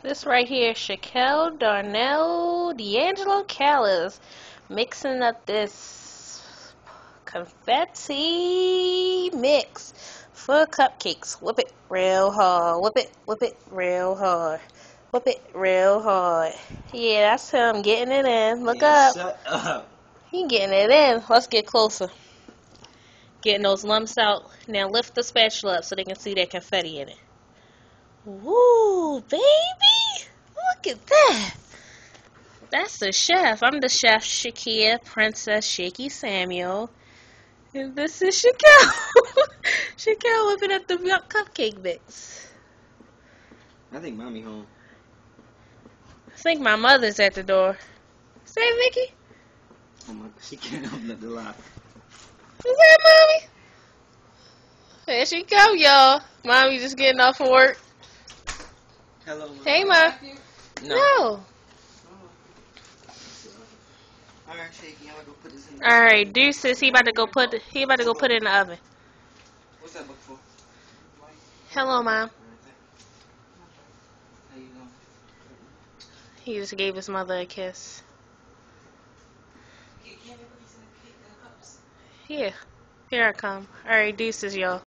This right here, Shaquille Darnell D'Angelo Callis mixing up this confetti mix for cupcakes. Whip it real hard. Whip it real hard. Whip it real hard. Yeah, that's him getting it in. Look up. Shut up. He getting it in. Let's get closer. Getting those lumps out. Now lift the spatula up so they can see that confetti in it. Woo, baby! Look at that. That's the chef. I'm the chef, Shakia, Princess Shaky Samuel. And this is Shaquille. Shaquille whipping up the cupcake mix. I think mommy home. I think my mother's at the door. Say, Vicky. Oh my, she can't open up the lock. Is that mommy? There she go, y'all. Mommy just getting off of work. Hello, Mom. Hey, Mom. No. Alright, Shaky, I'm gonna go put this in the Alright, Deuces, he about to go put it in the oven. What's that book for? Hello, Mom. How you doing? He just gave his mother a kiss. Yeah, here I come. Alright, deuces, y'all.